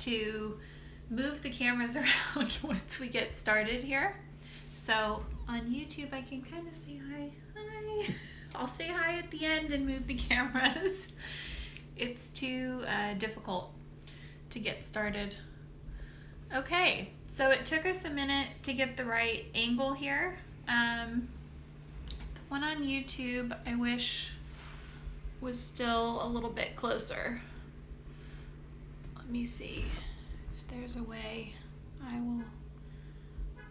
to move the cameras around once we get started here. So on YouTube, I can kind of say hi. Hi. I'll say hi at the end and move the cameras. It's too difficult to get started. Okay, so it took us a minute to get the right angle here. The one on YouTube, I wish was still a little bit closer. Let me see if there's a way. I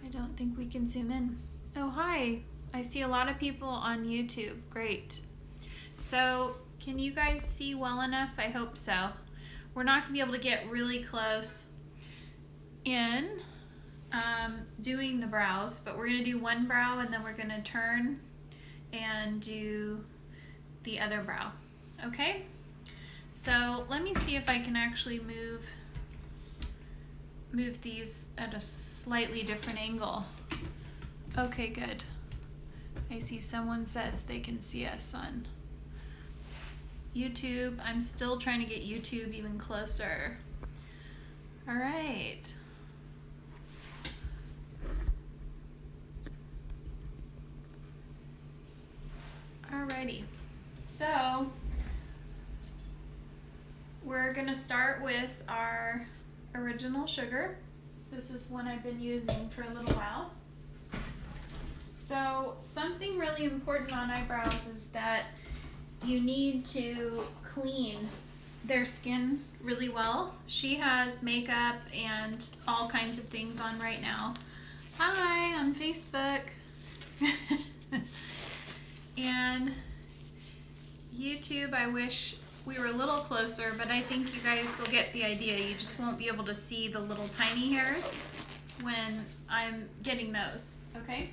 don't think we can zoom in. Oh, hi. I see a lot of people on YouTube. Great. So can you guys see well enough? I hope so. We're not going to be able to get really close in doing the brows, but we're going to do one brow and then we're going to turn and do the other brow. Okay? So let me see if I can actually move these at a slightly different angle. Okay, good. I see someone says they can see us on YouTube. I'm still trying to get YouTube even closer. All right. Alrighty. So we're gonna start with our original sugar. This is one I've been using for a little while. So something really important on eyebrows is that you need to clean their skin really well. She has makeup and all kinds of things on right now. Hi, on Facebook. And YouTube, I wish we were a little closer, but I think you guys will get the idea. You just won't be able to see the little tiny hairs when I'm getting those, okay?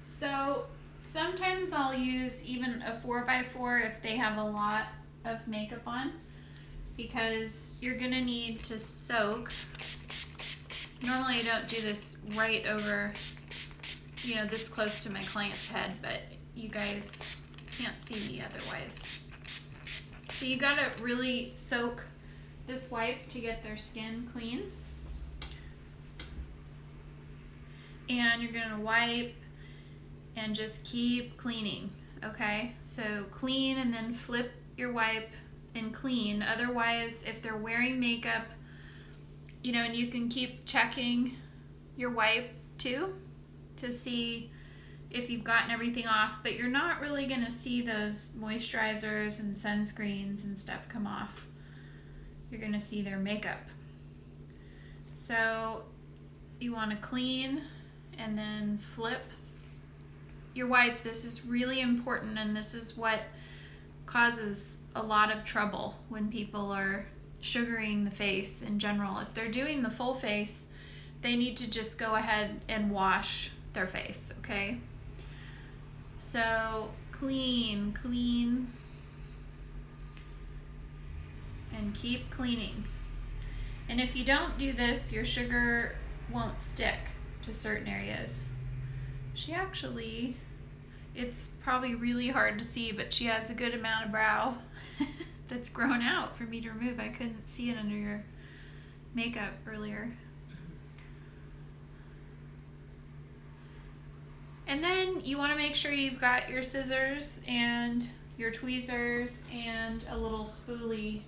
So sometimes I'll use even a 4x4 if they have a lot of makeup on, because you're gonna need to soak. Normally I don't do this right over, you know, this close to my client's head, but you guys can't see me otherwise. So you gotta really soak this wipe to get their skin clean. And you're gonna wipe and just keep cleaning, okay? So clean and then flip your wipe and clean. Otherwise, if they're wearing makeup, you know, and you can keep checking your wipe too to see if you've gotten everything off, but you're not really gonna see those moisturizers and sunscreens and stuff come off. You're gonna see their makeup. So you wanna clean and then flip your wipe. This is really important, and this is what causes a lot of trouble when people are sugaring the face in general. If they're doing the full face, they need to just go ahead and wash their face, okay? So clean, clean, and keep cleaning. And if you don't do this, your sugar won't stick to certain areas. She actually, it's probably really hard to see, but she has a good amount of brow that's grown out for me to remove. I couldn't see it under your makeup earlier. And then you want to make sure you've got your scissors and your tweezers and a little spoolie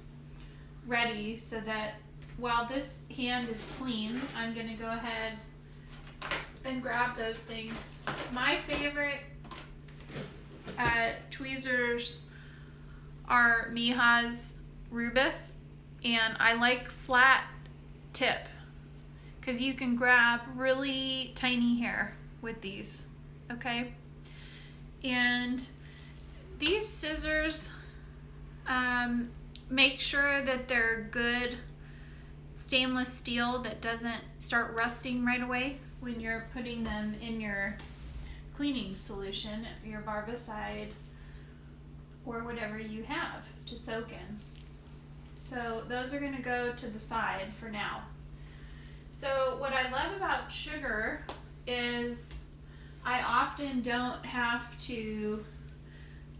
ready, so that while this hand is clean, I'm going to go ahead and grab those things. My favorite tweezers are Miha's Rubus, and I like flat tip because you can grab really tiny hair with these, okay? And these scissors, make sure that they're good stainless steel that doesn't start rusting right away when you're putting them in your cleaning solution, your barbicide, or whatever you have to soak in. So those are going to go to the side for now. So what I love about sugar is I often don't have to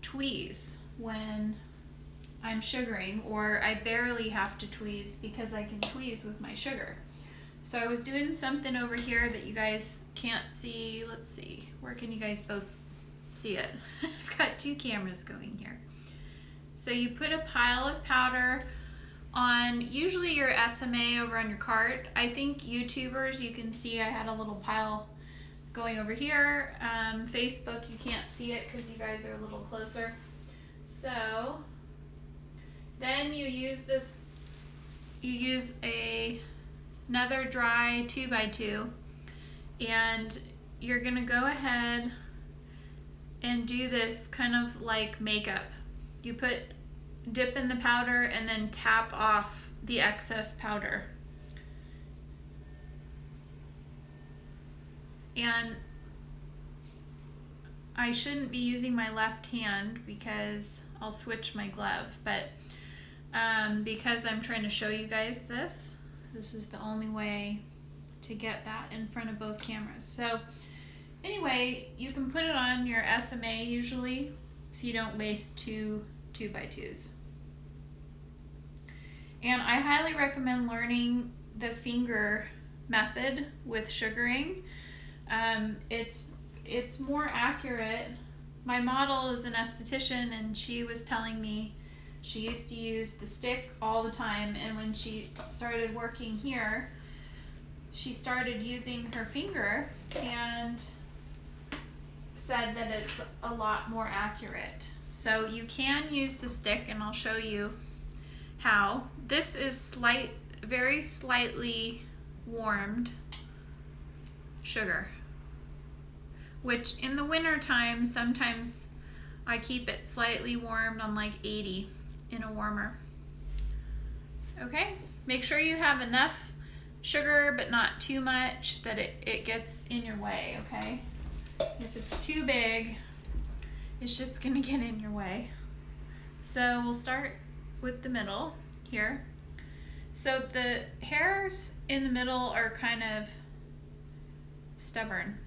tweeze when I'm sugaring, or I barely have to tweeze because I can tweeze with my sugar. So I was doing something over here that you guys can't see. Let's see, where can you guys both see it? I've got two cameras going here. So you put a pile of powder on usually your SMA over on your cart. I think YouTubers, you can see I had a little pile going over here. Facebook, you can't see it because you guys are a little closer. So then you use this, you use another dry 2x2, and you're gonna go ahead and do this kind of like makeup. You dip in the powder and then tap off the excess powder. And I shouldn't be using my left hand because I'll switch my glove, but because I'm trying to show you guys this is the only way to get that in front of both cameras. So anyway, you can put it on your SMA usually, so you don't waste two 2x2s. And I highly recommend learning the finger method with sugaring. It's more accurate. My model is an esthetician, and she was telling me she used to use the stick all the time, and when she started working here, she started using her finger and said that it's a lot more accurate. So you can use the stick, and I'll show you how. This is very slightly warmed sugar, which in the winter time, sometimes I keep it slightly warmed on like 80 in a warmer. Okay, make sure you have enough sugar, but not too much that it gets in your way, okay? If it's too big, it's just gonna get in your way. So we'll start with the middle here. So the hairs in the middle are kind of stubborn.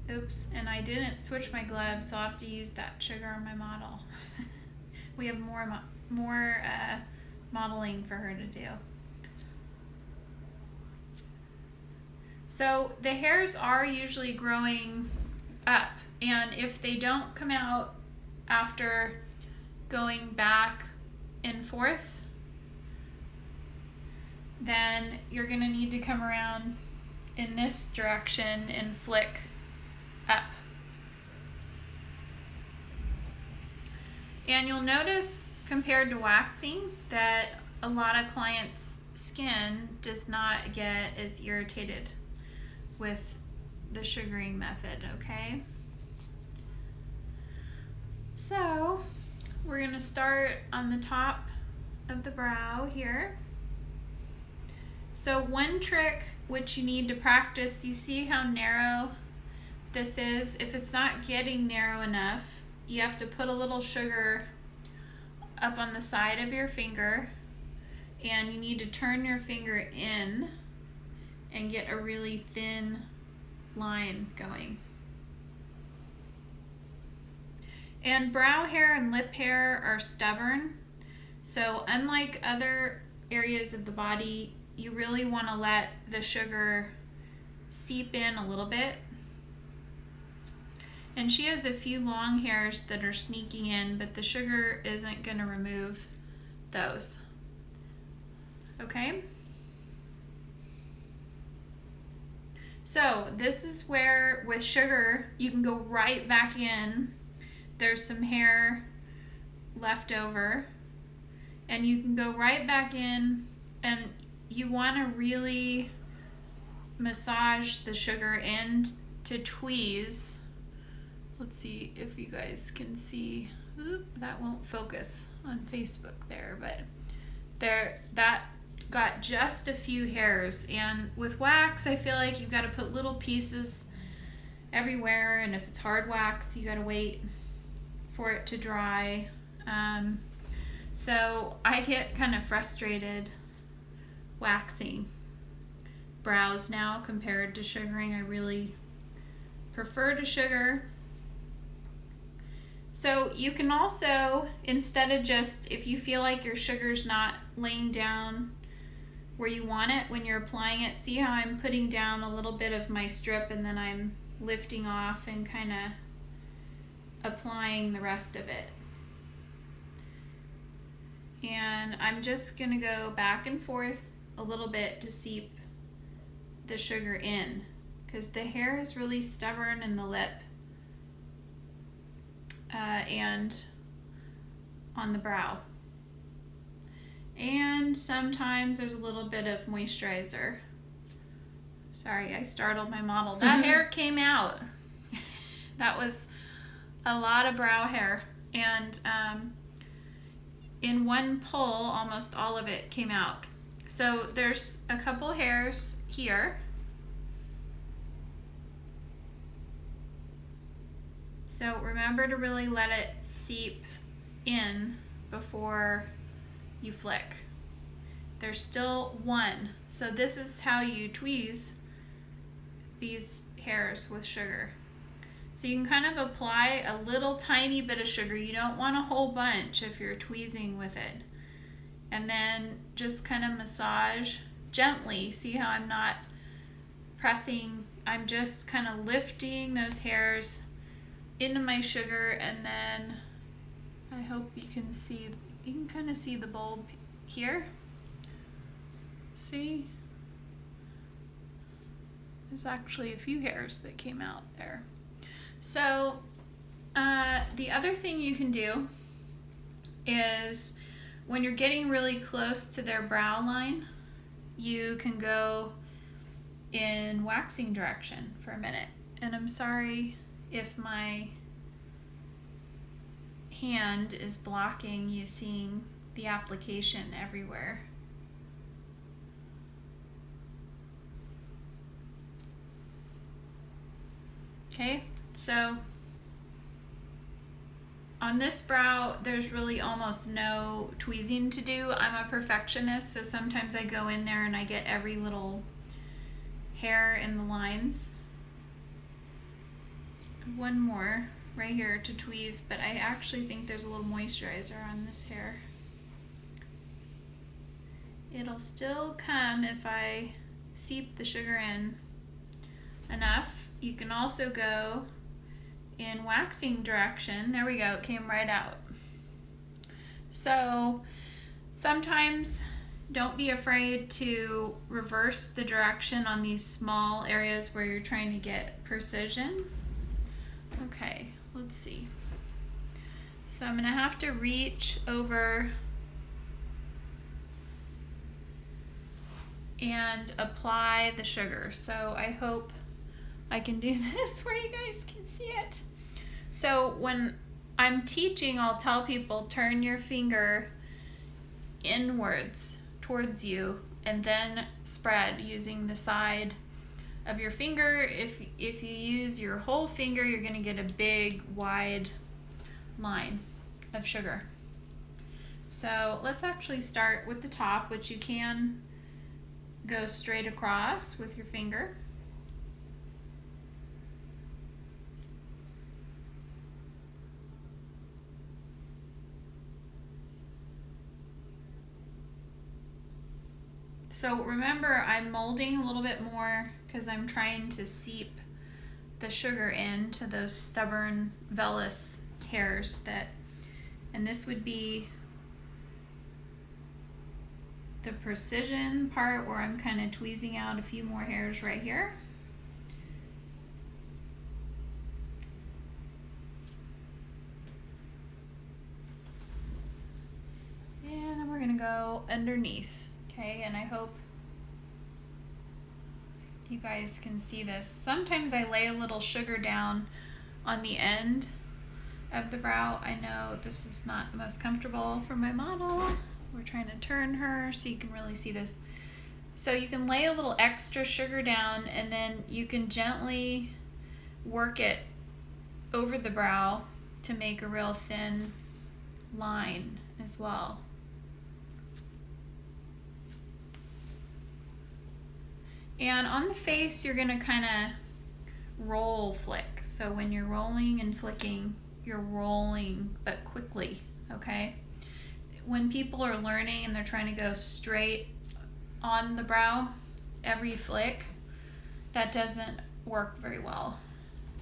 Oops, and I didn't switch my gloves, so I'll have to use that sugar on my model. We have more modeling for her to do. So the hairs are usually growing up, and if they don't come out after going back and forth, then you're gonna need to come around in this direction and flick up. And you'll notice, compared to waxing, that a lot of clients' skin does not get as irritated with the sugaring method, okay? So we're gonna start on the top of the brow here. So one trick which you need to practice, you see how narrow this is? If it's not getting narrow enough, you have to put a little sugar up on the side of your finger, and you need to turn your finger in and get a really thin line going. And brow hair and lip hair are stubborn, so unlike other areas of the body, you really want to let the sugar seep in a little bit. And she has a few long hairs that are sneaking in, but the sugar isn't going to remove those. Okay? So this is where, with sugar, you can go right back in. There's some hair left over, and you can go right back in, and you want to really massage the in to tweeze. Let's see if you guys can see. Oop, that won't focus on Facebook there, but that got just a few hairs. And with wax, I feel like you've got to put little pieces everywhere, and if it's hard wax, you got to wait for it to dry. So I get kind of frustrated waxing brows now compared to sugaring. I really prefer to sugar. So you can also, instead of just, if you feel like your sugar's not laying down where you want it when you're applying it, see how I'm putting down a little bit of my strip and then I'm lifting off and kind of applying the rest of it. And I'm just going to go back and forth a little bit to seep the sugar in, because the hair is really stubborn in the lip and on the brow. And sometimes there's a little bit of moisturizer. Sorry, I startled my model. That hair came out. That was a lot of brow hair. And in one pull, almost all of it came out. So there's a couple hairs here. So remember to really let it seep in before you flick. There's still one. So this is how you tweeze these hairs with sugar. So you can kind of apply a little tiny bit of sugar. You don't want a whole bunch if you're tweezing with it. And then just kind of massage gently. See how I'm not pressing, I'm just kind of lifting those hairs into my sugar, and then I hope you can see, you can kind of see the bulb here. See? There's actually a few hairs that came out there. So the other thing you can do is when you're getting really close to their brow line, you can go in waxing direction for a minute. And I'm sorry if my hand is blocking you seeing the application everywhere. Okay, so on this brow, there's really almost no tweezing to do. I'm a perfectionist, so sometimes I go in there and I get every little hair in the lines. One more right here to tweeze, but I actually think there's a little moisturizer on this hair. It'll still come if I seep the sugar in enough. You can also go in waxing direction. There we go, it came right out. So sometimes don't be afraid to reverse the direction on these small areas where you're trying to get precision. Okay, let's see. So I'm gonna have to reach over and apply the sugar. So I hope I can do this where you guys can see it. So when I'm teaching, I'll tell people turn your finger inwards towards you and then spread using the side of your finger. If you use your whole finger, you're going to get a big wide line of sugar. So let's actually start with the top, which you can go straight across with your finger. So remember, I'm molding a little bit more because I'm trying to seep the sugar into those stubborn vellus hairs that, and this would be the precision part where I'm kind of tweezing out a few more hairs right here. And then we're gonna go underneath. Okay, and I hope you guys can see this. Sometimes I lay a little sugar down on the end of the brow. I know this is not the most comfortable for my model. We're trying to turn her so you can really see this. So you can lay a little extra sugar down and then you can gently work it over the brow to make a real thin line as well. And on the face, you're gonna kind of roll flick. So when you're rolling and flicking, you're rolling, but quickly, okay? When people are learning and they're trying to go straight on the brow, every flick, that doesn't work very well.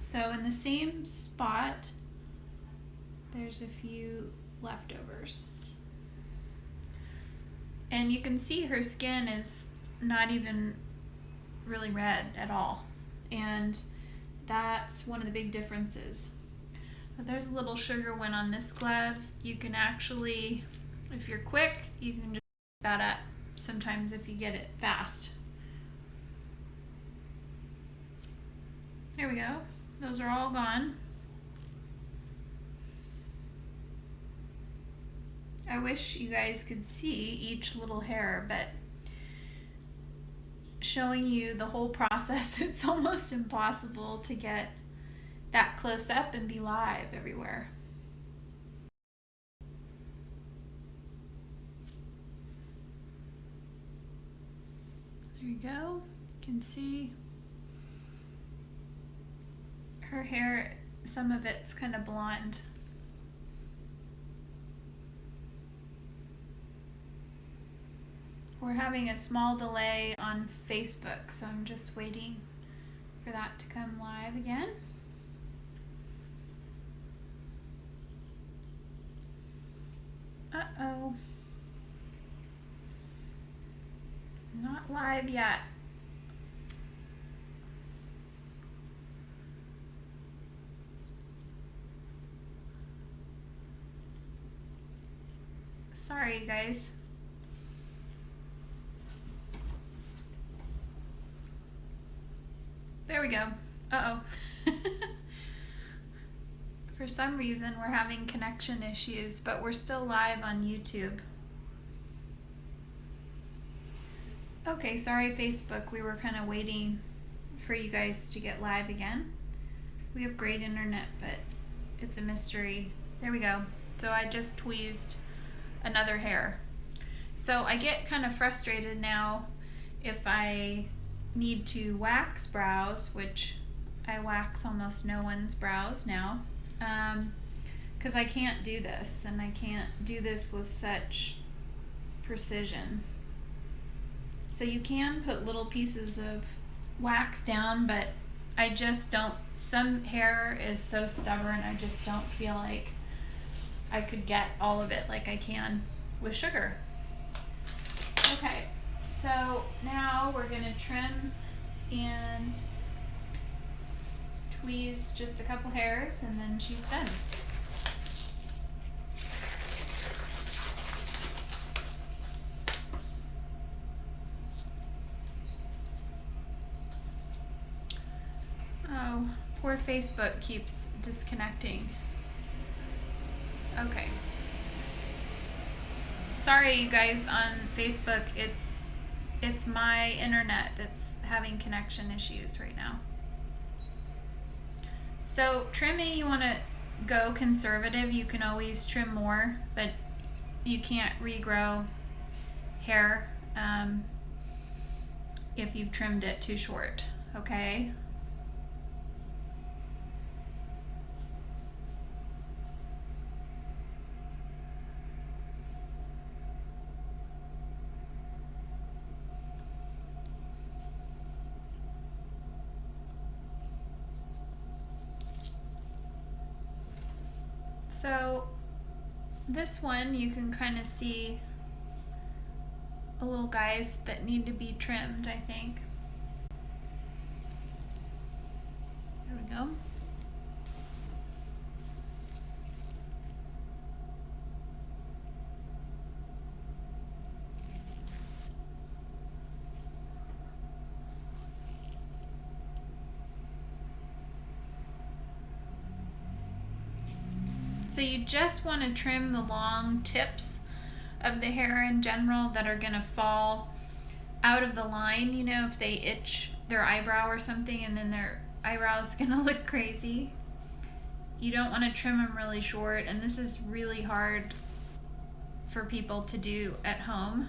So in the same spot, there's a few leftovers. And you can see her skin is not even really red at all. And that's one of the big differences. But there's a little sugar one on this glove. You can actually, if you're quick, you can just pick that up sometimes if you get it fast. There we go. Those are all gone. I wish you guys could see each little hair, but showing you the whole process, it's almost impossible to get that close up and be live everywhere. There you go. You can see her hair, some of it's kind of blonde. We're having a small delay on Facebook, so I'm just waiting for that to come live again. Uh-oh. Not live yet. Sorry, guys. There we go. Uh-oh. For some reason, we're having connection issues, but we're still live on YouTube. Okay, sorry, Facebook. We were kind of waiting for you guys to get live again. We have great internet, but it's a mystery. There we go. So I just tweezed another hair. So I get kind of frustrated now if I need to wax brows, which I wax almost no one's brows now, because I can't do this, and I can't do this with such precision. So you can put little pieces of wax down, but I just don't, some hair is so stubborn, I just don't feel like I could get all of it like I can with sugar. Okay. So now we're going to trim and tweeze just a couple hairs, and then she's done. Oh, poor Facebook keeps disconnecting. Okay. Sorry, you guys on Facebook, it's my internet that's having connection issues right now. So trimming, you want to go conservative. You can always trim more, but you can't regrow hair if you've trimmed it too short, okay? So this one, you can kind of see a little guys that need to be trimmed, I think. There we go. So you just want to trim the long tips of the hair in general that are going to fall out of the line, you know, if they itch their eyebrow or something and then their eyebrow is going to look crazy. You don't want to trim them really short, and this is really hard for people to do at home.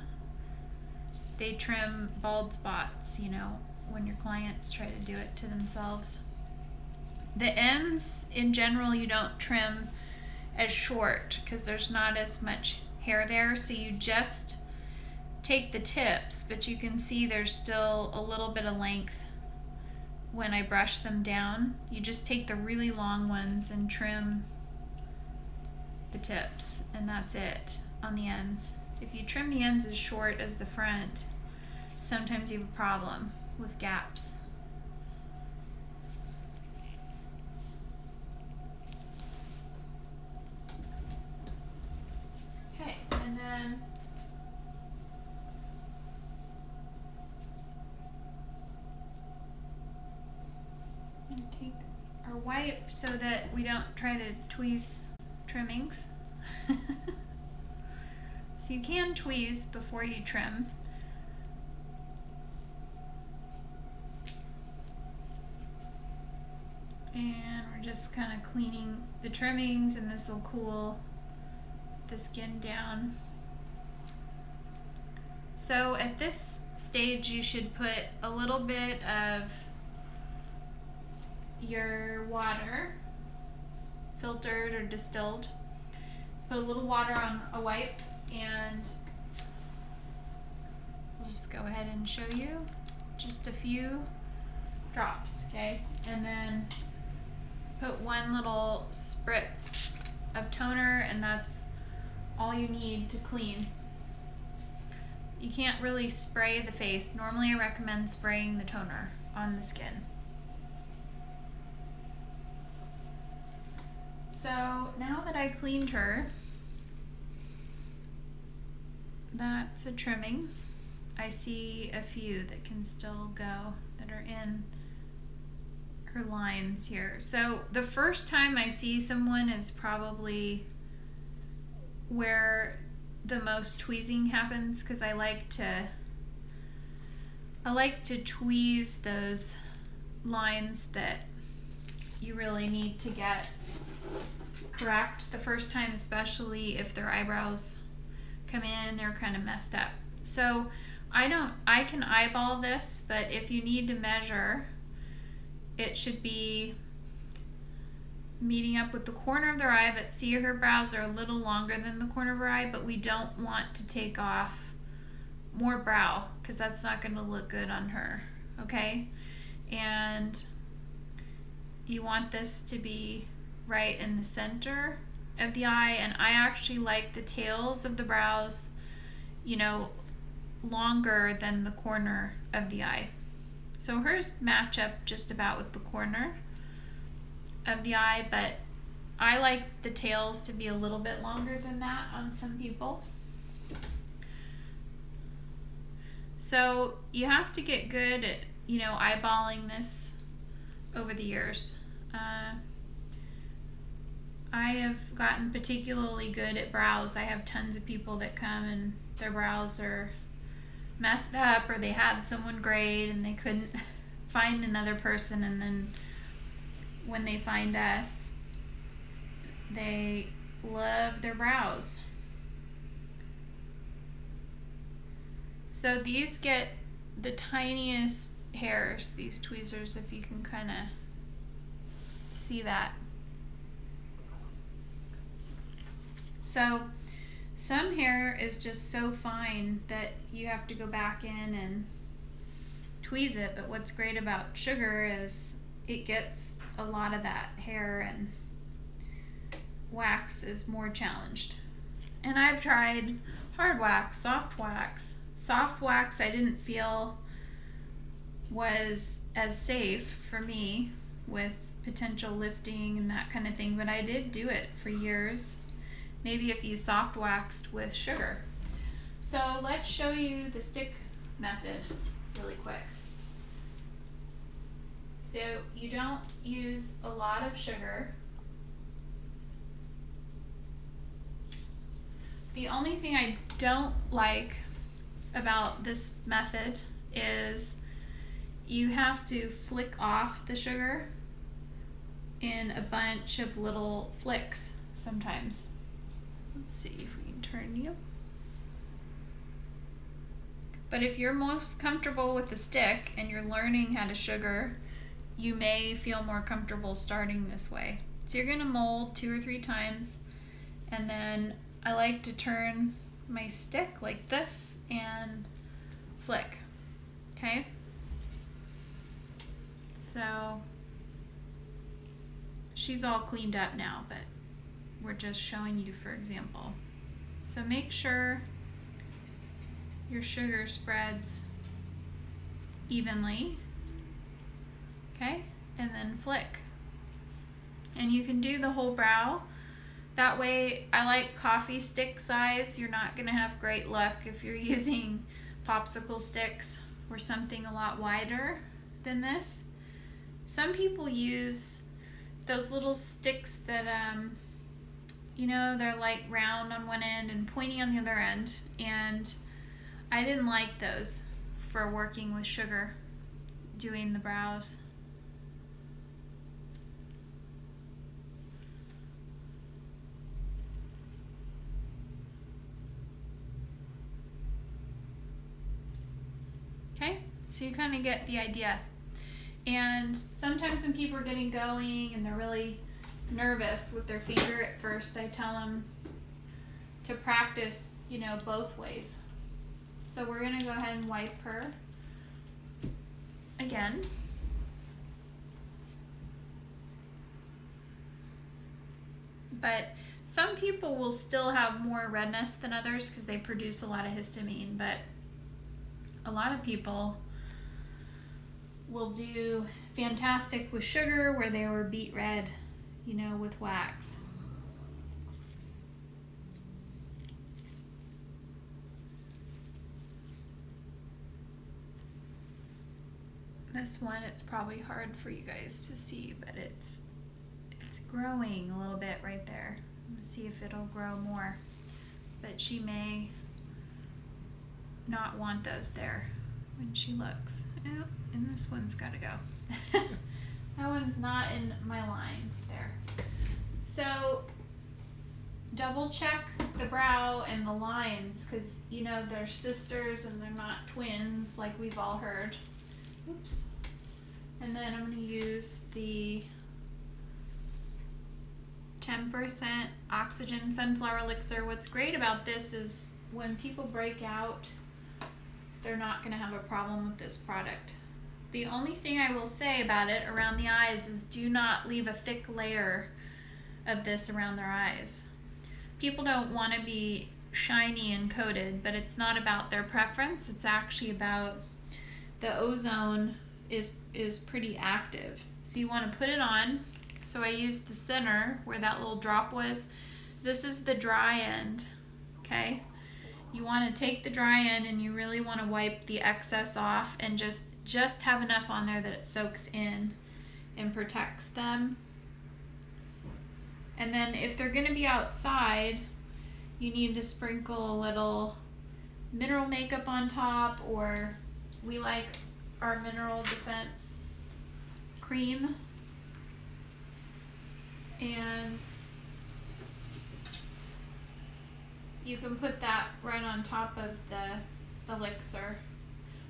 They trim bald spots, you know, when your clients try to do it to themselves. The ends, in general, you don't trim as short because there's not as much hair there, so you just take the tips, but you can see there's still a little bit of length when I brush them down. You just take the really long ones and trim the tips, and that's it on the ends. If you trim the ends as short as the front, sometimes you have a problem with gaps. Okay, and then take our wipe so that we don't try to tweeze trimmings. So you can tweeze before you trim. And we're just kind of cleaning the trimmings, and this will cool the skin down. So at this stage you should put a little bit of your water, filtered or distilled. Put a little water on a wipe, and we'll just go ahead and show you just a few drops, okay? And then put one little spritz of toner, and that's all you need to clean. You can't really spray the face. Normally I recommend spraying the toner on the skin. So now that I cleaned her, that's a trimming. I see a few that can still go, that are in her lines here. So the first time I see someone is probably where the most tweezing happens, because I like to tweeze those lines that you really need to get correct the first time, especially if their eyebrows come in and they're kind of messed up. So I can eyeball this, but if you need to measure, it should be meeting up with the corner of their eye, but see her brows are a little longer than the corner of her eye, but we don't want to take off more brow because that's not going to look good on her, okay? And you want this to be right in the center of the eye, and I actually like the tails of the brows, longer than the corner of the eye. So hers match up just about with the corner of the eye, but I like the tails to be a little bit longer than that on some people. So you have to get good at, eyeballing this over the years. I have gotten particularly good at brows. I have tons of people that come and their brows are messed up, or they had someone great and they couldn't find another person, and then when they find us, they love their brows. So these get the tiniest hairs, these tweezers, if you can kind of see that. So some hair is just so fine that you have to go back in and tweeze it, but what's great about sugar is it gets a lot of that hair, and wax is more challenged. And I've tried hard wax, soft wax. Soft wax I didn't feel was as safe for me with potential lifting and that kind of thing, but I did do it for years. Maybe if you soft waxed with sugar. So let's show you the stick method really quick. So you don't use a lot of sugar. The only thing I don't like about this method is you have to flick off the sugar in a bunch of little flicks sometimes. Let's see if we can turn you. But if you're most comfortable with the stick and you're learning how to sugar, you may feel more comfortable starting this way. So you're gonna mold 2 or 3 times, and then I like to turn my stick like this and flick, okay? So she's all cleaned up now, but we're just showing you for example. So make sure your sugar spreads evenly, okay? And then flick. And you can do the whole brow. That way, I like coffee stick size. You're not gonna have great luck if you're using popsicle sticks or something a lot wider than this. Some people use those little sticks that, you know, they're like round on one end and pointy on the other end. And I didn't like those for working with sugar, doing the brows. Okay, so you kind of get the idea. And sometimes when people are getting going and they're really nervous with their finger at first, I tell them to practice, you know, both ways. So we're gonna go ahead and wipe her again. But some people will still have more redness than others because they produce a lot of histamine, but a lot of people will do fantastic with sugar where they were beet red, you know, with wax. This one, it's probably hard for you guys to see, but it's growing a little bit right there. I'm gonna see if it'll grow more, but she may not want those there when she looks. Oh, and this one's gotta go. That one's not in my lines there. So double check the brow and the lines, because you know they're sisters and they're not twins like we've all heard. Oops. And then I'm gonna use the 10% oxygen sunflower elixir. What's great about this is when people break out, they're not going to have a problem with this product. The only thing I will say about it around the eyes is do not leave a thick layer of this around their eyes. People don't want to be shiny and coated, but it's not about their preference. It's actually about the ozone is pretty active. So you want to put it on. So I used the center where that little drop was. This is the dry end, okay? You want to take the dry end and you really want to wipe the excess off and just have enough on there that it soaks in and protects them. And then if they're going to be outside, you need to sprinkle a little mineral makeup on top, or we like our mineral defense cream. And you can put that right on top of the elixir.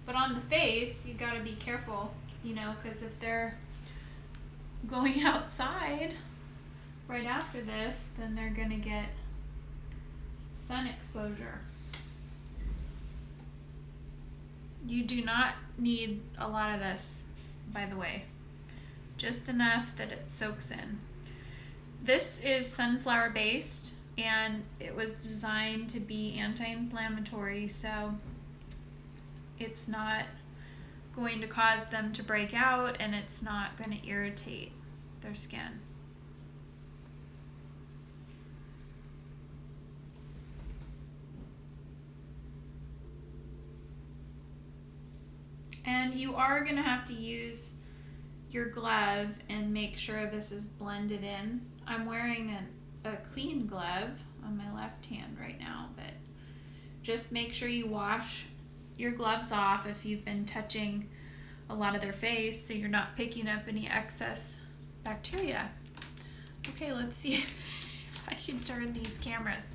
But on the face, you gotta be careful, you know, because if they're going outside right after this, then they're gonna get sun exposure. You do not need a lot of this, by the way. Just enough that it soaks in. This is sunflower based and it was designed to be anti-inflammatory, so it's not going to cause them to break out and it's not going to irritate their skin. And you are going to have to use your glove and make sure this is blended in. I'm wearing a clean glove on my left hand right now, but just make sure you wash your gloves off if you've been touching a lot of their face so you're not picking up any excess bacteria. Okay, let's see if I can turn these cameras.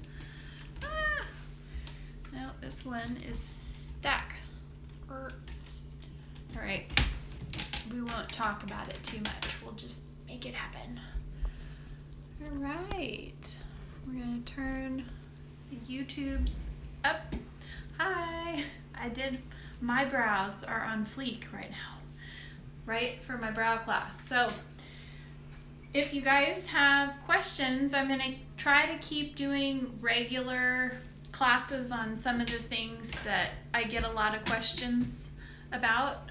No, this one is stuck. All right, we won't talk about it too much. We'll just make it happen. All right. We're gonna turn YouTube's up. Hi. My brows are on fleek right now, right, for my brow class. So if you guys have questions, I'm gonna try to keep doing regular classes on some of the things that I get a lot of questions about.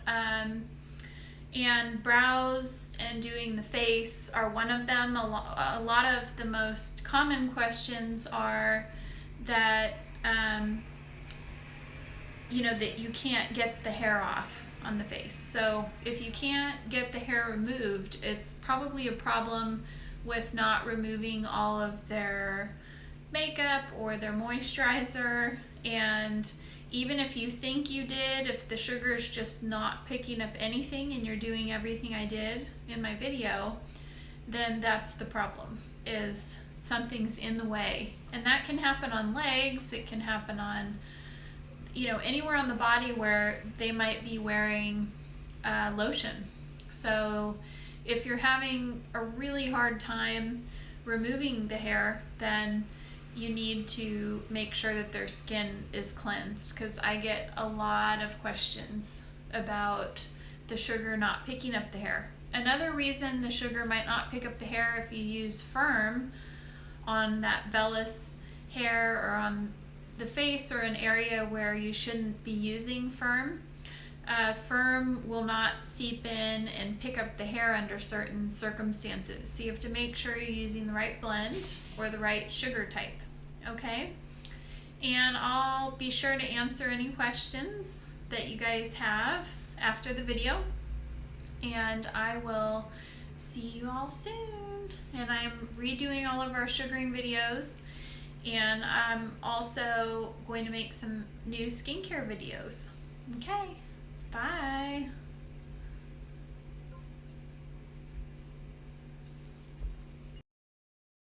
And brows and doing the face are one of them. A lot of the most common questions are that, that you can't get the hair off on the face. So if you can't get the hair removed, it's probably a problem with not removing all of their makeup or their moisturizer. And even if you think you did, if the sugar is just not picking up anything and you're doing everything I did in my video, then that's the problem, is something's in the way. And that can happen on legs, it can happen on, anywhere on the body where they might be wearing lotion. So if you're having a really hard time removing the hair, then you need to make sure that their skin is cleansed, because I get a lot of questions about the sugar not picking up the hair. Another reason the sugar might not pick up the hair if you use Firm on that vellus hair or on the face or an area where you shouldn't be using Firm. Firm will not seep in and pick up the hair under certain circumstances. So you have to make sure you're using the right blend or the right sugar type, okay? And I'll be sure to answer any questions that you guys have after the video. And I will see you all soon. And I'm redoing all of our sugaring videos. And I'm also going to make some new skincare videos. Okay. Bye.